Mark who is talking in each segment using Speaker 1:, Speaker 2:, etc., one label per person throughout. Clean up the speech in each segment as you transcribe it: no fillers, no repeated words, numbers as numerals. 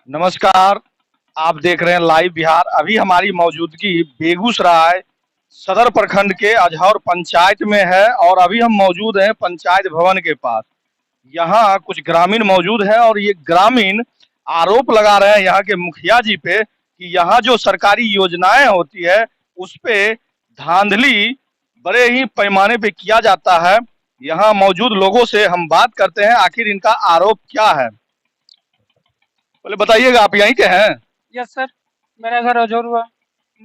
Speaker 1: नमस्कार। आप देख रहे हैं लाइव बिहार। अभी हमारी मौजूदगी बेगूसराय सदर प्रखंड के अजहर पंचायत में है और अभी हम मौजूद हैं पंचायत भवन के पास। यहाँ कुछ ग्रामीण मौजूद हैं और ये ग्रामीण आरोप लगा रहे हैं यहाँ के मुखिया जी पे कि यहाँ जो सरकारी योजनाएं होती है उस पे धांधली बड़े ही पैमाने पे किया जाता है। यहाँ मौजूद लोगों से हम बात करते हैं आखिर इनका आरोप क्या है। पहले बताइएगा, आप यहीं के हैं?
Speaker 2: यस सर, मेरा घर अजोर हुआ।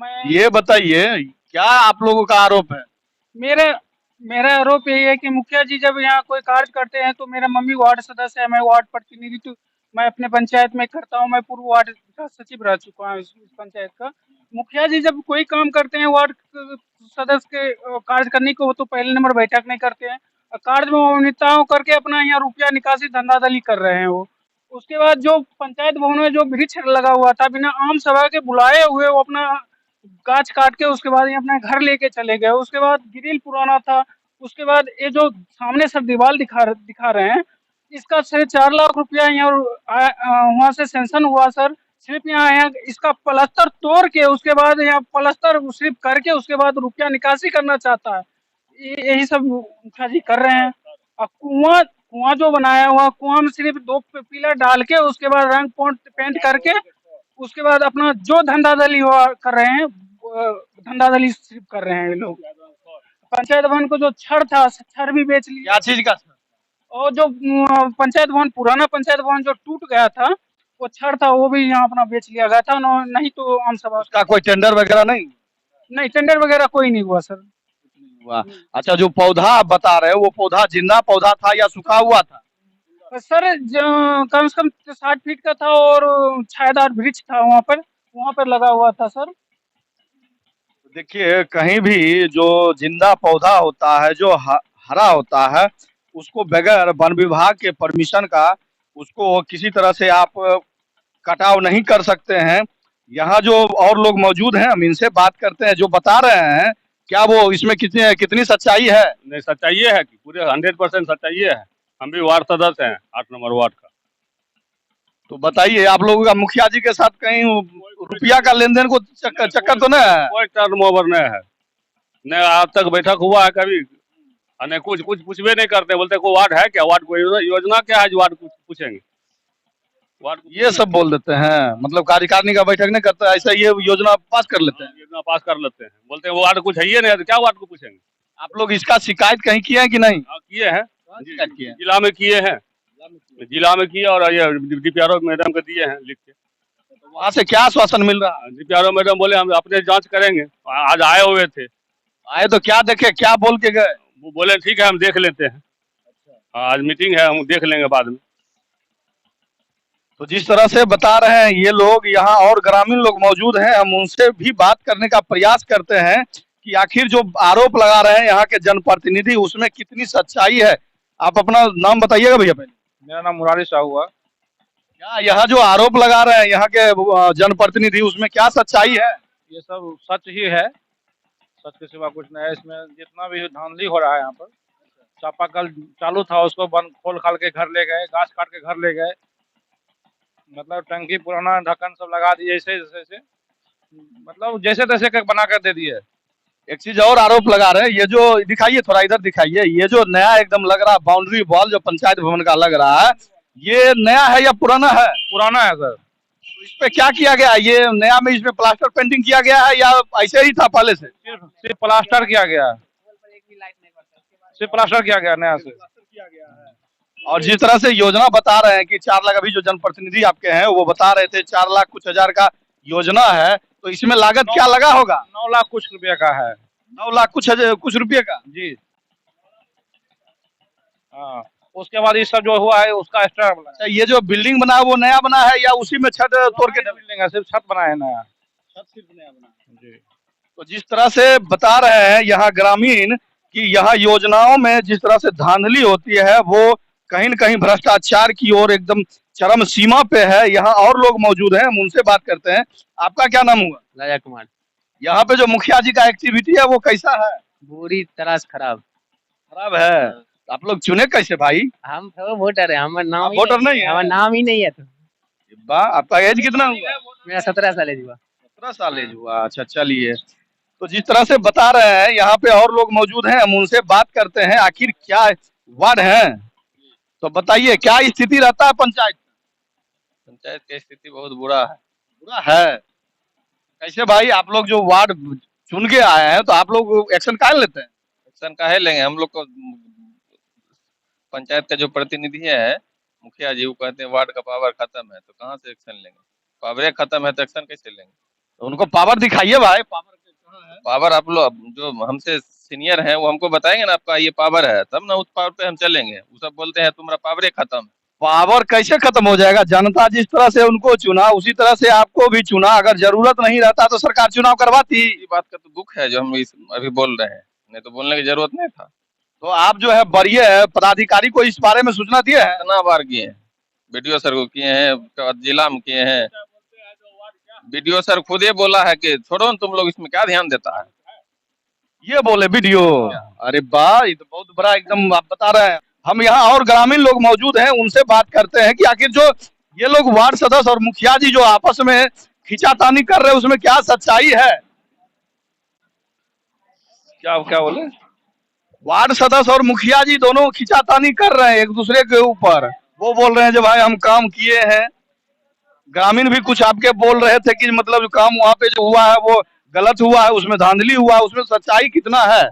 Speaker 2: मैं
Speaker 1: ये बताइए, क्या आप लोगों का आरोप है?
Speaker 2: मेरे मेरा आरोप यही है कि मुखिया जी जब यहाँ कोई कार्य करते हैं तो मेरा मम्मी वार्ड सदस्य है, मैं वार्ड प्रतिनिधित्व मैं अपने पंचायत में करता हूँ। मैं पूर्व वार्ड का सचिव रह चुका हूँ इस पंचायत का। मुखिया जी जब कोई काम करते हैं वार्ड सदस्य के कार्य करने को, वो तो पहले नंबर बैठक नहीं करते हैं और कार्य में अनियमितताओं करके अपना यहाँ रुपया निकासी धंधाधली कर रहे हैं वो। उसके बाद जो पंचायत भवन में जो वृक्ष लगा हुआ था बिना आम सभा के बुलाए हुए, वो अपना गाछ काट के उसके बाद ये अपने घर लेके चले गए। उसके बाद ग्रिल पुराना था। उसके बाद ये जो सामने सब दीवार दिखा रहे हैं, इसका 4 लाख रुपया यहाँ वहाँ से सैंक्शन हुआ सर। सिर्फ यहाँ इसका प्लास्टर तोड़ के उसके बाद यहाँ प्लास्टर सिर्फ करके उसके बाद रुपया निकासी करना चाहता है। यही सब मुखिया जी कर रहे हैं। और कुआं कुआं जो बनाया हुआ, कुआं में सिर्फ 2 पिलर डाल के उसके बाद रंग पेंट करके उसके बाद अपना जो धंधाधली हुआ कर रहे हैं, धंधाधली सिर्फ कर रहे हैं ये लोग। पंचायत भवन को जो छड़ था, छड़ भी बेच लिया।
Speaker 1: क्या चीज का?
Speaker 2: और जो पंचायत भवन, पुराना पंचायत भवन जो टूट गया था, वो छड़ था वो भी यहाँ अपना बेच लिया गया था। नहीं तो आम सभा
Speaker 1: उसका कोई टेंडर वगैरह नहीं
Speaker 2: नहीं, टेंडर वगैरह कोई नहीं हुआ सर।
Speaker 1: हुआ? अच्छा, जो पौधा आप बता रहे हो वो पौधा जिंदा पौधा था या सूखा हुआ था?
Speaker 2: सर कम से कम 60 फीट का था और छायादार वृक्ष था वहाँ पर लगा हुआ था सर।
Speaker 1: देखिए, कहीं भी जो जिंदा पौधा होता है, जो हरा होता है, उसको बगैर वन विभाग के परमिशन का उसको किसी तरह से आप कटाव नहीं कर सकते हैं। यहाँ जो और लोग मौजूद हैं, हम इनसे बात करते हैं जो बता रहे हैं। क्या वो इसमें कितनी कितनी सच्चाई है?
Speaker 3: नहीं, सच्चाई ये है कि पूरे 100% सच्चाई ये है। हम भी वार्ड सदस्य हैं 8 नंबर वार्ड का।
Speaker 1: तो बताइए, आप लोगों का मुखिया जी के साथ कहीं रुपया का लेन देन को चक्कर तो नहीं है?
Speaker 3: कोई टर्न ओवर नहीं है, न आज तक बैठक हुआ है कभी, और न कुछ कुछ पूछबे नहीं करते। बोलते कोई वार्ड है क्या, वार्ड कोई योजना क्या है जो वार्ड कुछ पूछेंगे। वार्ड
Speaker 1: ये सब बोल देते हैं, मतलब कार्यकारिणी का बैठक नहीं करता, ऐसा ये योजना पास कर लेते हैं।
Speaker 3: योजना पास कर लेते हैं, बोलते हैं वो वार्ड कुछ है ही नहीं तो क्या वार्ड को पूछेंगे।
Speaker 1: आप लोग इसका शिकायत कहीं किए हैं कि नहीं?
Speaker 3: हाँ, किए हैं,
Speaker 1: शिकायत किए हैं?
Speaker 3: जिला में किए हैं, जिला में किए और ये डीपीआरओ मैडम को दिए हैं लिख के।
Speaker 1: वहाँ से क्या आश्वासन मिल रहा है?
Speaker 3: डीपीआरओ मैडम बोले हम अपने जांच करेंगे। आज आए हुए थे,
Speaker 1: आए तो क्या देखे, क्या बोल के गए?
Speaker 3: वो बोले ठीक है हम देख लेते हैं। आज मीटिंग है, हम देख लेंगे बाद में।
Speaker 1: तो जिस तरह से बता रहे हैं ये लोग, यहाँ और ग्रामीण लोग मौजूद हैं, हम उनसे भी बात करने का प्रयास करते हैं कि आखिर जो आरोप लगा रहे हैं यहाँ के जनप्रतिनिधि, उसमें कितनी सच्चाई है। आप अपना नाम बताइएगा भैया पहले।
Speaker 4: मेरा नाम मुरारी साहू हुआ।
Speaker 1: क्या यहाँ जो आरोप लगा रहे हैं यहाँ के जनप्रतिनिधि, उसमें क्या सच्चाई है?
Speaker 4: ये सब सच ही है, सच के सिवा कुछ नहीं है इसमें। जितना भी धांधली हो रहा है यहाँ पर, चापाकल चालू था उसको बंद खोल खाल के घर ले गए, गाछ काट के घर ले गए, मतलब टंकी पुराना ढक्कन सब लगा दिए, ऐसे जैसे मतलब जैसे तैसे के बना कर दे दिए।
Speaker 1: एक चीज और आरोप लगा रहे हैं, ये जो दिखाइए, थोड़ा इधर दिखाइए, ये जो नया एकदम लग रहा बाउंड्री वॉल जो पंचायत भवन का लग रहा है, ये नया है या पुराना है?
Speaker 4: पुराना है सर।
Speaker 1: तो इस पे क्या किया गया है? ये नया में इसमें प्लास्टर पेंटिंग किया गया है या ऐसे ही था पहले से?
Speaker 4: सिर्फ प्लास्टर किया गया है, सिर्फ प्लास्टर किया गया नया से।
Speaker 1: और जिस तरह से योजना बता रहे हैं कि 4 लाख, अभी जो जनप्रतिनिधि आपके हैं वो बता रहे थे 4 लाख कुछ हजार का योजना है, तो इसमें लागत क्या लगा होगा?
Speaker 4: 9 लाख कुछ रुपये का है।
Speaker 1: 9 लाख कुछ रुपये का
Speaker 4: जी हाँ। उसके बाद ये सब जो हुआ है उसका एक्स्ट्रा बना।
Speaker 1: अच्छा, ये जो बिल्डिंग बना है वो नया बना है या उसी में छत तोड़ के?
Speaker 4: बिल्डिंग है, सिर्फ छत बना है नया।
Speaker 1: छत सिर्फ नया बना है जी। तो जिस तरह से बता रहे हैं यहाँ ग्रामीण कि यहाँ योजनाओं में जिस तरह से धांधली होती है, वो कहीं न कहीं भ्रष्टाचार की ओर एकदम चरम सीमा पे है। यहाँ और लोग मौजूद हैं, हम उनसे बात करते हैं। आपका क्या नाम हुआ?
Speaker 5: राजा कुमार।
Speaker 1: यहाँ पे जो मुखिया जी का एक्टिविटी है वो कैसा है?
Speaker 5: बुरी तरह से खराब।
Speaker 1: खराब है। आप लोग चुने कैसे भाई?
Speaker 5: हम तो वोटर है, हमारा नाम
Speaker 1: आप वोटर नहीं है?
Speaker 5: हमारा नाम ही नहीं है तो।
Speaker 1: वाह, आपका एज कितना हुआ?
Speaker 2: मेरा 17 साल है हुआ।
Speaker 1: 17 साल एज हुआ। अच्छा, चलिए। तो जिस तरह से बता रहे हैं, यहाँ पे और लोग मौजूद हैं, हम उनसे बात करते हैं आखिर क्या वार्ड है। तो बताइए क्या स्थिति रहता है पंचायत?
Speaker 5: पंचायत की स्थिति बहुत बुरा है।
Speaker 1: बुरा है। कैसे भाई, आप लोग जो वार्ड चुन के आए हैं तो आप लोग एक्शन काहे लेते हैं?
Speaker 5: एक्शन काहे लेंगे हम लोग को? पंचायत का जो प्रतिनिधि है, मुखिया जी, वो कहते हैं वार्ड का पावर खत्म है, तो कहाँ से एक्शन लेंगे? पावर खत्म है तो एक्शन कैसे लेंगे?
Speaker 1: तो उनको पावर दिखाइए भाई, पावर कहाँ है?
Speaker 5: पावर आप लोग जो हमसे सीनियर हैं वो हमको बताएंगे ना, आपका ये पावर है, तब ना उस पावर पे हम चलेंगे। वो सब बोलते हैं तुम्हारा पावर खत्म है।
Speaker 1: पावर कैसे खत्म हो जाएगा? जनता जिस तरह से उनको चुना उसी तरह से आपको भी चुना। अगर जरूरत नहीं रहता तो सरकार चुनाव करवाती।
Speaker 5: इसी बात का तो दुख है जो हम अभी बोल रहे हैं, नहीं तो बोलने की जरूरत नहीं था।
Speaker 1: तो आप जो है वरीय पदाधिकारी को इस बारे में सूचना दिए हैं?
Speaker 5: कितना बार किए हैं, बीडीओ सर को किए हैं, उसके बाद जिला में किए हैं। बीडीओ सर खुद ये बोला है कि छोड़ो न, तुम लोग इसमें क्या ध्यान देता है।
Speaker 1: ये बोले वीडियो? अरे वाह, ये तो बहुत बड़ा एकदम आप बता रहे हैं। हम यहाँ और ग्रामीण लोग मौजूद हैं, उनसे बात करते हैं कि आखिर जो ये लोग वार्ड सदस्य और मुखिया जी जो आपस में खींचातानी कर रहे हैं उसमें क्या सच्चाई है?
Speaker 5: क्या क्या बोले?
Speaker 1: वार्ड सदस्य और मुखिया जी दोनों खींचातानी कर रहे हैं एक दूसरे के ऊपर। वो बोल रहे हैं जो भाई हम काम किए हैं, ग्रामीण भी कुछ आपके बोल रहे थे कि मतलब जो काम वहाँ पे जो हुआ है वो गलत हुआ है, उसमें धांधली हुआ है, उसमें सच्चाई कितना है?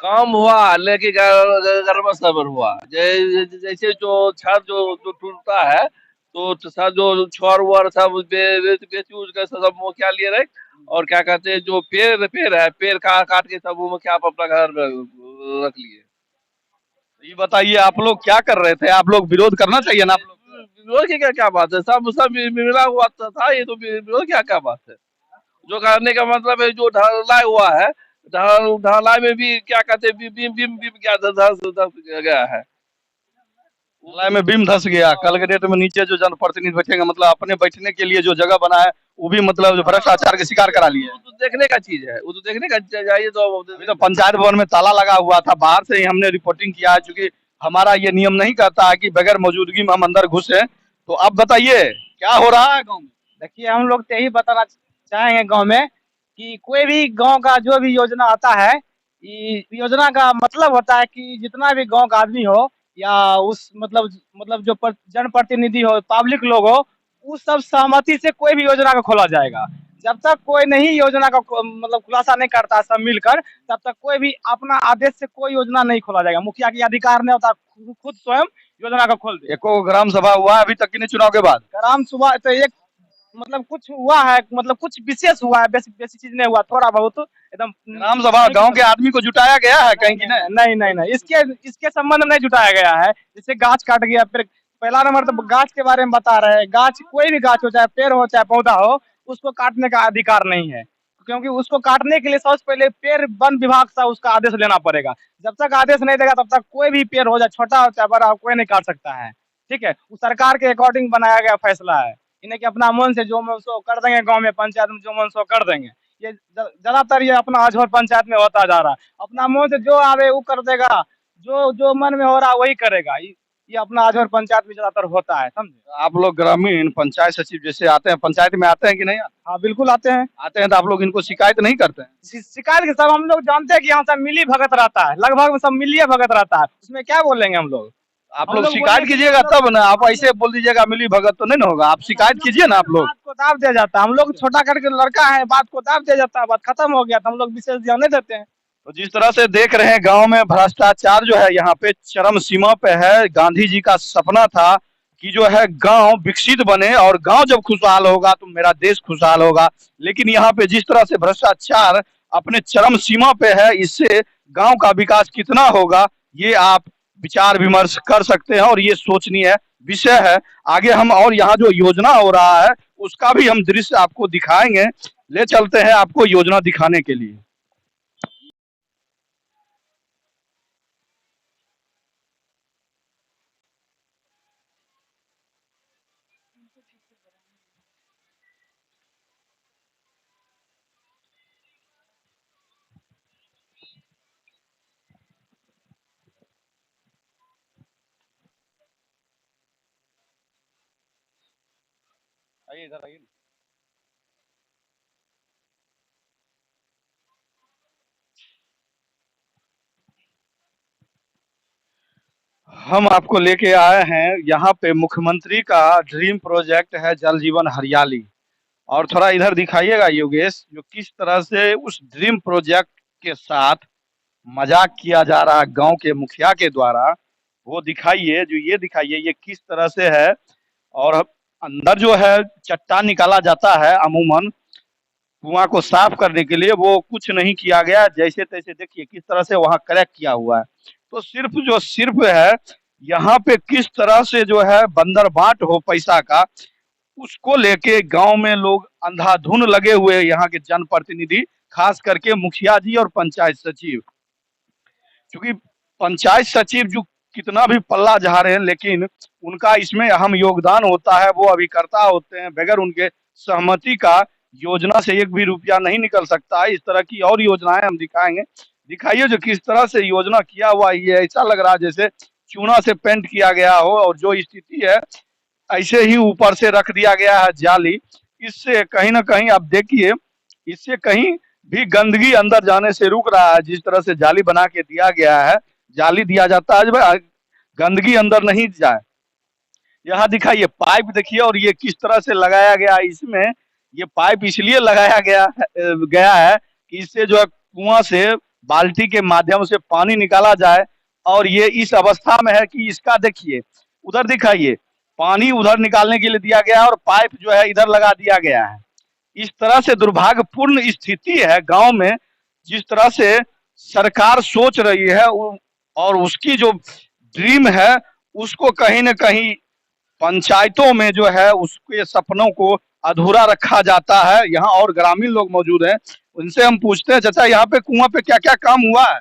Speaker 6: काम हुआ लेकिन गर्भ सबर हुआ। जैसे जो छत जो टूटता है, तो सब जो छर वर सब बेच उच के सब मुखिया लिए रहे। और क्या कहते हैं, जो पेड़ पेड़ है, पेड़ काट के सब वो मुखिया अपना घर में रख लिए।
Speaker 1: ये बताइए आप लोग क्या कर रहे थे? आप लोग विरोध करना चाहिए ना आप लोग?
Speaker 6: विरोध की क्या क्या बात है, सब सब मिला हुआ था, ये तो विरोध क्या क्या बात है। जो करने का मतलब है, जो ढलाई हुआ है, ढलाई में भी क्या कहते हैं, बीम बीम बीम क्या धस गया है।
Speaker 1: ढलाई में बीम धस गया। कल के डेट में नीचे जो जनप्रतिनिधि बैठेंगे, मतलब अपने बैठने के लिए जो जगह बना है वो भी मतलब जो भ्रष्टाचार के शिकार करा लिए।
Speaker 6: वो तो देखने का चीज है, वो तो देखने का चाहिए। तो
Speaker 1: अभी तो पंचायत भवन में ताला लगा हुआ था, बाहर से ही हमने रिपोर्टिंग किया है, क्योंकि हमारा ये नियम नहीं कहता है कि बगैर मौजूदगी में हम अंदर घुसे। तो अब बताइए क्या हो रहा है गाँव में?
Speaker 2: देखिए, हम लोग तो यही बताना चाहेंगे गांव में कि कोई भी गांव का जो भी योजना आता है, ये योजना का मतलब होता है कि जितना भी गांव का आदमी हो या उस मतलब जो जनप्रतिनिधि हो, पब्लिक लोग हो, उस सब सहमति से कोई भी योजना को खोला जाएगा। जब तक कोई नहीं योजना का मतलब खुलासा नहीं करता सब मिलकर, तब तक कोई भी अपना आदेश से कोई योजना नहीं खोला जाएगा। मुखिया की अधिकार नहीं होता खुद स्वयं योजना को खोल दे।
Speaker 1: एको ग्राम सभा हुआ है अभी तक कि नहीं चुनाव के बाद?
Speaker 2: ग्राम सभा तो एक मतलब कुछ हुआ है, मतलब कुछ विशेष हुआ है, बेसिक बेसिक चीज नहीं हुआ, थोड़ा बहुत एकदम।
Speaker 1: ग्राम सभा गांव के आदमी को जुटाया गया है कहीं कि नहीं?
Speaker 2: नहीं, इसके संबंध में नहीं जुटाया गया है। जैसे गाछ काट गया, फिर पहला नंबर तो गाछ के बारे में बता रहे हैं। गाछ कोई भी गाछ हो, चाहे पेड़ हो चाहे पौधा हो, उसको काटने का अधिकार नहीं है, क्योंकि उसको काटने के लिए सबसे पहले पेड़ वन विभाग से उसका आदेश लेना पड़ेगा। जब तक आदेश नहीं देगा तब तक कोई भी पेड़ हो, चाहे छोटा हो चाहे बड़ा हो, कोई नहीं काट सकता है। ठीक है, वो सरकार के अकॉर्डिंग बनाया गया फैसला है। इन्हें कि अपना मन से जो मन सो कर देंगे, गांव में पंचायत में जो मन सो कर देंगे। ये ज्यादातर ये अपना अजहर पंचायत में होता जा रहा है। अपना मन से जो आवे वो कर देगा, जो जो मन में हो रहा है वही करेगा। ये अपना अजहर पंचायत में ज्यादातर होता है, समझे।
Speaker 1: आप लोग ग्रामीण पंचायत सचिव जैसे आते हैं, पंचायत में आते हैं कि नहीं आते?
Speaker 2: हाँ बिल्कुल आते हैं।
Speaker 1: आते हैं तो आप लोग इनको शिकायत नहीं करते हैं?
Speaker 2: शिकायत के सब हम लोग जानते हैं कि यहाँ सब मिली भगत रहता है, लगभग सब मिलिए भगत रहता है, उसमें क्या बोलेंगे हम लोग।
Speaker 1: आप
Speaker 2: हम
Speaker 1: लोग
Speaker 2: लोग
Speaker 1: शिकायत
Speaker 2: बोले कि
Speaker 1: कीजिएगा तब ना, आप ऐसे बोल दीजिएगा मिली भगत तो नहीं ना होगा। आप शिकायत कीजिए ना आप लोग।
Speaker 2: बात को दाब दिया जाता है, हम लोग छोटा करके लड़का है, बात को दाब दिया जाता है, बात खत्म हो गया तो हम लोग विशेष ध्यान नहीं देते हैं।
Speaker 1: तो जिस तरह से देख रहे हैं गांव में भ्रष्टाचार जो है यहाँ पे चरम सीमा पे है। गांधी जी का सपना था कि जो है गांव विकसित बने, और गांव जब खुशहाल होगा तो मेरा देश खुशहाल होगा। लेकिन यहाँ पे जिस तरह से भ्रष्टाचार अपने चरम सीमा पे है, इससे गांव का विकास कितना होगा ये आप विचार विमर्श कर सकते हैं, और ये सोचनीय विषय है। आगे हम और यहाँ जो योजना हो रहा है उसका भी हम दृश्य आपको दिखाएंगे। ले चलते हैं आपको योजना दिखाने के लिए। आइए इधर आइए। हम आपको लेके आए हैं यहाँ पे मुख्यमंत्री का ड्रीम प्रोजेक्ट है जल जीवन हरियाली। और थोड़ा इधर दिखाइएगा योगेश, जो किस तरह से उस ड्रीम प्रोजेक्ट के साथ मजाक किया जा रहा है गांव के मुखिया के द्वारा, वो दिखाइए। जो ये दिखाइए ये किस तरह से है। और अंदर जो है चट्टान निकाला जाता है अमूमन कुआं को साफ करने के लिए, वो कुछ नहीं किया गया। जैसे तैसे देखिए किस तरह से वहां क्रैक किया हुआ है। तो सिर्फ है यहाँ पे किस तरह से जो है बंदर बांट हो पैसा का, उसको लेके गांव में लोग अंधाधुन लगे हुए हैं। यहाँ के जनप्रतिनिधि, खास करके मुखिया जी और पंचायत सचिव, क्योंकि पंचायत सचिव जो कितना भी पल्ला झाड़े हैं, लेकिन उनका इसमें अहम योगदान होता है। वो अभिकर्ता होते हैं, बगैर उनके सहमति का योजना से एक भी रुपया नहीं निकल सकता है। इस तरह की और योजनाएं हम दिखाएंगे। दिखाइए जो किस तरह से योजना किया हुआ है। ये ऐसा लग रहा है जैसे चूना से पेंट किया गया हो, और जो स्थिति है ऐसे ही ऊपर से रख दिया गया है जाली। इससे कहीं ना कहीं आप देखिए, इससे कहीं भी गंदगी अंदर जाने से रुक रहा है। जिस तरह से जाली बना के दिया गया है, जाली दिया जाता है जो गंदगी अंदर नहीं जाए। यहाँ दिखाइए पाइप देखिए, और ये किस तरह से लगाया गया है। इसमें ये पाइप इसलिए लगाया गया है कि इससे जो है कुआं से बाल्टी के माध्यम से पानी निकाला जाए। और ये इस अवस्था में है कि इसका देखिए, उधर दिखाइए पानी उधर निकालने के लिए दिया गया है और पाइप जो है इधर लगा दिया गया है। इस तरह से दुर्भाग्यपूर्ण स्थिति है गांव में। जिस तरह से सरकार सोच रही है और उसकी जो ड्रीम है, उसको कहीं न कहीं पंचायतों में जो है उसके सपनों को अधूरा रखा जाता है। यहाँ और ग्रामीण लोग मौजूद हैं, उनसे हम पूछते हैं, चाचा यहाँ पे कुआं पे क्या क्या काम हुआ है?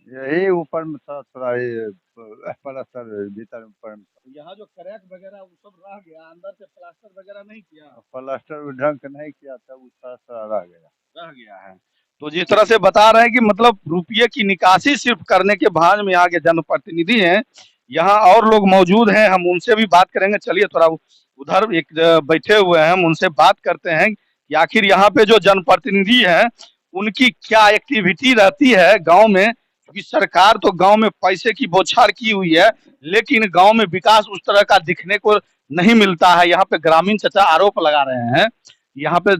Speaker 7: यही ऊपर में था थोड़ा ये प्लास्टर भीतर ऊपर में
Speaker 1: यहाँ जो क्रैक वगैरह वो सब रह गया, अंदर से प्लास्टर वगैरह नहीं किया,
Speaker 7: प्लास्टर ढंग से नहीं किया था, वो थोड़ा सा रह गया
Speaker 1: है। तो जिस तरह से बता रहे हैं कि मतलब रुपये की निकासी सिर्फ करने के भांज में यहाँ के जनप्रतिनिधि हैं। यहाँ और लोग मौजूद हैं, हम उनसे भी बात करेंगे। चलिए थोड़ा उधर एक बैठे हुए हैं, हम उनसे बात करते हैं कि आखिर यहाँ पे जो जनप्रतिनिधि हैं उनकी क्या एक्टिविटी रहती है गांव में। क्योंकि सरकार तो गांव में पैसे की बौछार की हुई है, लेकिन गांव में विकास उस तरह का दिखने को नहीं मिलता है। यहाँ पे ग्रामीण चाचा आरोप लगा रहे हैं, यहाँ पे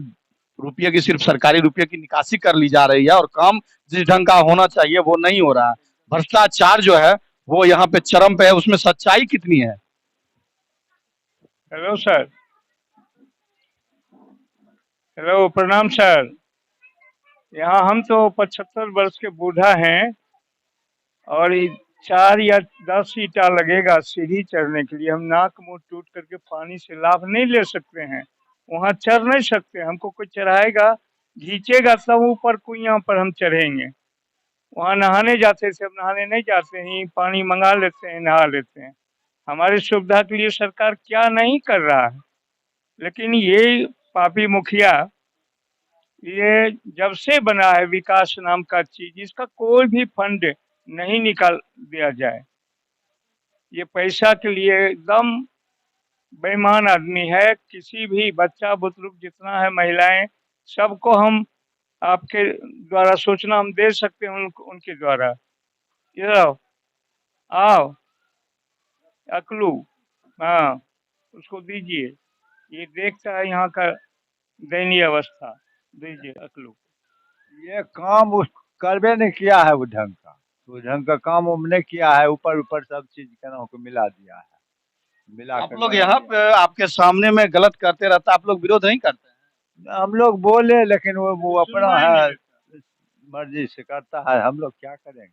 Speaker 1: रुपये की सिर्फ सरकारी रुपये की निकासी कर ली जा रही है और काम जिस ढंग का होना चाहिए वो नहीं हो रहा है। भ्रष्टाचार जो है वो यहाँ पे चरम पे है। उसमें सच्चाई कितनी है?
Speaker 8: Hello sir. हेलो, प्रणाम सर। यहाँ हम तो 75 वर्ष के बूढ़ा हैं और 4 या 10 ईटा लगेगा सीढ़ी चढ़ने के लिए। हम नाक मुंह टूट करके पानी से लाभ नहीं ले सकते हैं, वहाँ चढ़ नहीं सकते। हमको कोई चढ़ाएगा, खींचेगा तब ऊपर कुइयां पर हम चढ़ेंगे। वहाँ नहाने जाते थे, अब नहाने नहीं जाते हैं, पानी मंगा लेते हैं, नहा लेते हैं। हमारी सुविधा के लिए सरकार क्या नहीं कर रहा है। लेकिन ये पापी मुखिया, ये जब से बना है विकास नाम का चीज, इसका कोई भी फंड नहीं निकाल दिया जाए। ये पैसा के लिए एकदम बेईमान आदमी है। किसी भी बच्चा बुजुर्ग जितना है, महिलाएं, सबको हम आपके द्वारा सूचना हम दे सकते हैं उनके द्वारा। इधर आओ अकलू, हाँ उसको दीजिए, ये देखता है यहाँ का दयनीय अवस्था। दीजिए अकलू।
Speaker 7: ये काम उस करबे नहीं किया है वो ढंग का, तो ढंग का काम वो नहीं किया है। ऊपर ऊपर सब चीज केना को मिला दिया है, मिला
Speaker 1: आप
Speaker 7: कर
Speaker 1: लोग
Speaker 7: बना
Speaker 1: यहाँ
Speaker 7: दिया।
Speaker 1: पे आपके सामने में गलत करते रहता, आप लोग विरोध नहीं करते हैं?
Speaker 7: हम लोग बोले लेकिन वो अपना है, मर्जी से करता है, हम लोग क्या करेंगे।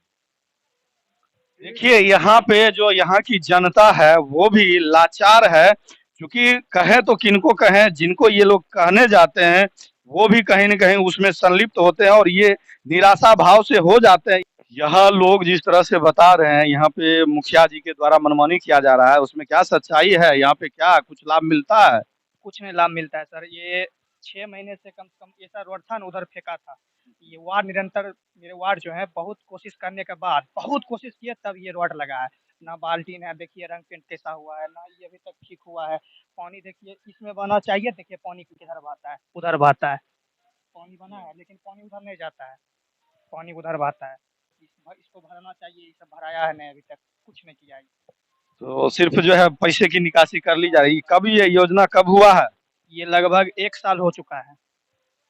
Speaker 1: देखिए यहाँ पे जो यहाँ की जनता है वो भी लाचार है। क्योंकि कहे तो किनको कहें, जिनको ये लोग कहने जाते हैं वो भी कहीं न कहीं उसमें संलिप्त होते हैं और ये निराशा भाव से हो जाते हैं। यह लोग जिस तरह से बता रहे हैं यहाँ पे मुखिया जी के द्वारा मनमानी किया जा रहा है, उसमें क्या सच्चाई है? यहाँ पे क्या कुछ लाभ मिलता है?
Speaker 9: कुछ नहीं लाभ मिलता है सर। ये 6 महीने से कम ऐसा रोड था ना, उधर फेंका था। ये वार्ड निरंतर, मेरे वार्ड जो है बहुत कोशिश करने के बाद, बहुत कोशिश किए तब ये रोड लगा है। ना बाल्टी, ना देखिए रंग पेंट कैसा हुआ है, ना ये अभी तक ठीक हुआ है। पानी देखिए इसमें बहना चाहिए, देखिए पानी किधर बहता है, उधर बहता है। पानी बना है लेकिन पानी उधर नहीं जाता है, पानी उधर बहता है। इसको भरना चाहिए, ये सब भराया है नहीं, अभी तक कुछ नहीं किया है।
Speaker 1: तो सिर्फ जो है पैसे की निकासी कर ली जा रही है। कब ये योजना कब हुआ है?
Speaker 9: ये लगभग 1 साल हो चुका है।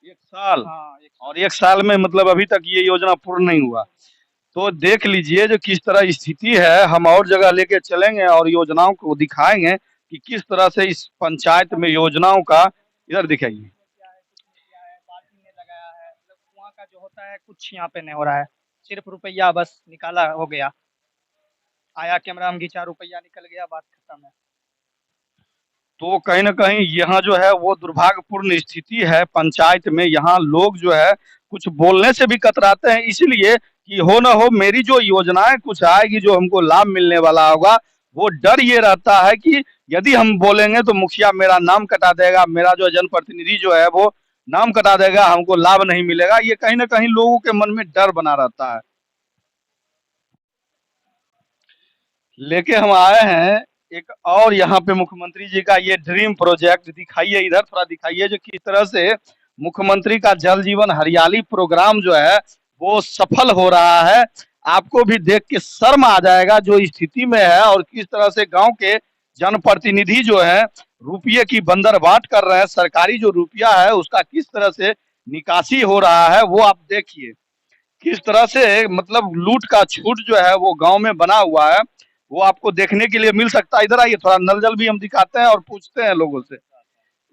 Speaker 1: 1 साल।
Speaker 9: हाँ, 1 साल।
Speaker 1: और 1 साल में मतलब अभी तक ये योजना पूर्ण नहीं हुआ। तो देख लीजिए जो किस तरह स्थिति है, हम और जगह लेके चलेंगे और योजनाओं को दिखाएंगे कि किस तरह से इस पंचायत में योजनाओं का, इधर दिखाइए।
Speaker 9: बाल्टी में लगाया है, मतलब कुआं का जो होता है कुछ यहाँ पे नहीं हो रहा है, सिर्फ रुपया बस निकाला हो गया, आया कैमरा में खींचा, रुपया निकल गया, बात खत्म है।
Speaker 1: तो कहीं न कहीं यहाँ जो है वो दुर्भाग्यपूर्ण स्थिति है पंचायत में। यहाँ लोग जो है कुछ बोलने से भी कतराते हैं, इसलिए कि हो न हो मेरी जो योजनाएं कुछ आएगी, जो हमको लाभ मिलने वाला होगा, वो डर ये रहता है कि यदि हम बोलेंगे तो मुखिया मेरा नाम कटा देगा, मेरा जो जनप्रतिनिधि जो है वो नाम कटा देगा, हमको लाभ नहीं मिलेगा। ये कहीं न कहीं लोगों के मन में डर बना रहता है। लेके हम आए हैं एक और यहाँ पे मुख्यमंत्री जी का ये ड्रीम प्रोजेक्ट दिखाइए, इधर थोड़ा दिखाइए जो किस तरह से मुख्यमंत्री का जल जीवन हरियाली प्रोग्राम जो है वो सफल हो रहा है। आपको भी देख के शर्म आ जाएगा जो स्थिति में है और किस तरह से गांव के जनप्रतिनिधि जो है रुपये की बंदरबाट कर रहे हैं। सरकारी जो रुपया है उसका किस तरह से निकासी हो रहा है वो आप देखिए। किस तरह से मतलब लूट का छूट जो है वो गांव में बना हुआ है, वो आपको देखने के लिए मिल सकता है। इधर आइए, थोड़ा नल जल भी हम दिखाते हैं और पूछते हैं लोगों से।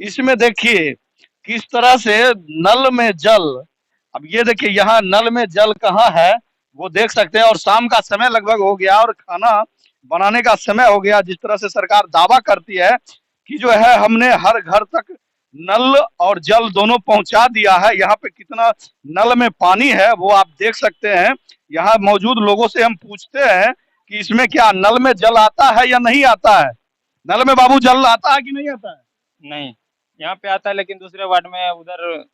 Speaker 1: इसमें देखिए किस तरह से नल में जल, अब ये देखिए यहाँ नल में जल कहाँ है वो देख सकते हैं। और शाम का समय लगभग हो गया और खाना बनाने का समय हो गया। जिस तरह से सरकार दावा करती है कि जो है हमने हर घर तक नल और जल दोनों पहुंचा दिया है, यहाँ पे कितना नल में पानी है वो आप देख सकते हैं। यहाँ मौजूद लोगों से हम पूछते हैं कि इसमें क्या नल में जल आता है या नहीं आता है। नल में बाबू जल आता है कि नहीं आता है?
Speaker 10: नहीं, यहाँ पे आता है लेकिन दूसरे वार्ड में उधर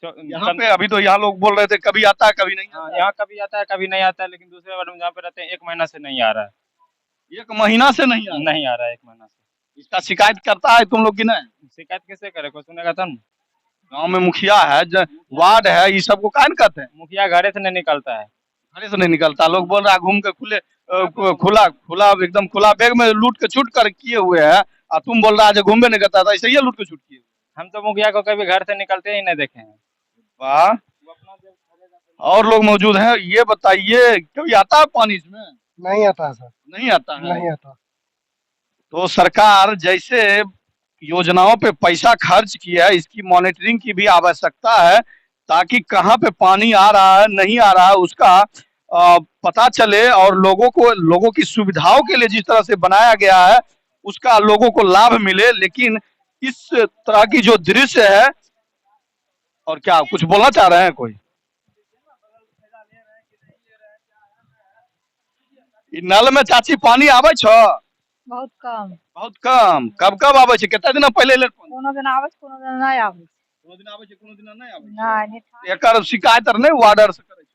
Speaker 1: यहाँ पे अभी तो यहाँ लोग बोल रहे थे कभी आता है कभी नहीं आता है।
Speaker 10: यहाँ कभी आता है कभी नहीं आता है, लेकिन दूसरे वार्ड में जहाँ पे रहते हैं 1 महीना से नहीं आ रहा है।
Speaker 1: 1 महीना से नहीं
Speaker 10: नहीं आ रहा है 1 महीना से।
Speaker 1: इसका शिकायत करता है तुम लोग की नहीं?
Speaker 10: शिकायत कैसे करे, कोई सुनेगा तब।
Speaker 1: गाँव में मुखिया है, वार्ड है, ये सबको काहे कहते हैं?
Speaker 10: मुखिया घरे से नहीं निकलता है।
Speaker 1: घरे से नहीं निकलता, लोग बोल रहा है घूम के खुला एकदम खुला बैग में लूट के छूट कर किए हुए है, और तुम बोल रहा है घूमने नहीं करता था, ऐसे ही लूट के छूट किए।
Speaker 10: हम तो मुखिया को कभी घर से निकलते ही नहीं देखे हैं।
Speaker 1: वाह, और लोग मौजूद हैं। ये बताइए कभी आता है पानी इसमें?
Speaker 11: नहीं आता है सर।
Speaker 1: नहीं आता है?
Speaker 11: नहीं आता।
Speaker 1: तो सरकार जैसे योजनाओं पे पैसा खर्च किया है, इसकी मॉनिटरिंग की भी आवश्यकता है, ताकि कहाँ पे पानी आ रहा है नहीं आ रहा है उसका पता चले, और लोगों की सुविधाओं के लिए जिस तरह से बनाया गया है उसका लोगों को लाभ मिले। लेकिन इस तरह की जो दृश्य है, और क्या कुछ बोलना चाह रहे हैं कोई? नल में चाची पानी आवे छ?
Speaker 12: बहुत कम।
Speaker 1: बहुत कम। कब कब आवे छ? कितना दिन पहले ले?
Speaker 12: कोनो दिन आवे, कोनो दिन नहीं आवे।
Speaker 1: कोनो दिन आवे छ, कोनो दिन नहीं आवे।
Speaker 12: नहीं,
Speaker 1: एकर शिकायत और नहीं वार्डर से करे छ?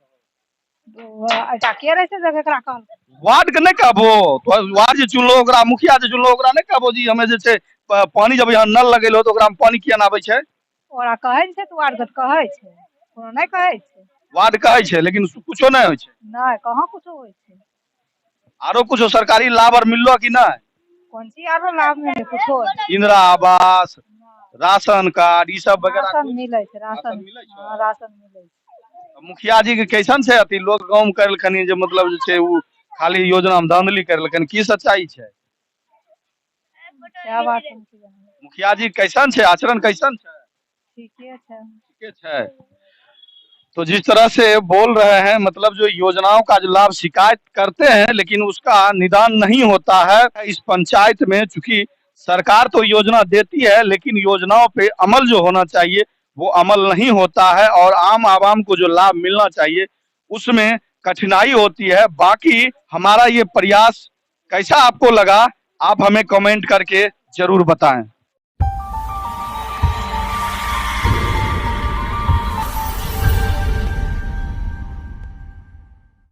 Speaker 12: अच्छा के रहे से जगह करा कहल।
Speaker 1: वार्ड के नहीं कहबो, तो वार्ड जे चुनलो ओकरा, मुखिया जे चुनलो ओकरा नहीं कहबो जी हमें जे छै पानी जब यहाँ नल लगेलो तो ओकरा में पानी किया ना आवे छै?
Speaker 12: ओरा कहै छै तो वार्ड कहै छै, कोनो नहीं कहै छै।
Speaker 1: वार्ड कहै छै लेकिन कुछो नहीं होय छै।
Speaker 12: नहीं, कहां कुछो होय छै।
Speaker 1: आरो कुछो सरकारी लाभ और मिललो कि नहीं?
Speaker 12: कौन सी आरो लाभ मिले कुछो?
Speaker 1: इंदिरा आवास, राशन कार्ड, ई सब वगैरह
Speaker 12: राशन मिले छै, राशन
Speaker 1: मिले छै।
Speaker 12: हां, राशन मिले छै।
Speaker 1: मुखिया जी के कैसन छै अथी लोग गांव में करलखनी जे मतलब जे छै उ खाली योजना में धांधली करलखन, की सच्चाई छै?
Speaker 12: क्या बात है?
Speaker 1: मुखिया जी कैसन छै, आचरण कैसन छै?
Speaker 12: ठीके छै।
Speaker 1: ठीके छै। तो जिस तरह से बोल रहे हैं, मतलब जो योजनाओं का जो लाभ शिकायत करते हैं लेकिन उसका निदान नहीं होता है इस पंचायत में। चूंकि सरकार तो योजना देती है लेकिन योजनाओं पे अमल जो होना चाहिए वो अमल नहीं होता है, और आम आवाम को जो लाभ मिलना चाहिए उसमें कठिनाई होती है। बाकी हमारा ये प्रयास कैसा आपको लगा, आप हमें कमेंट करके जरूर बताएं।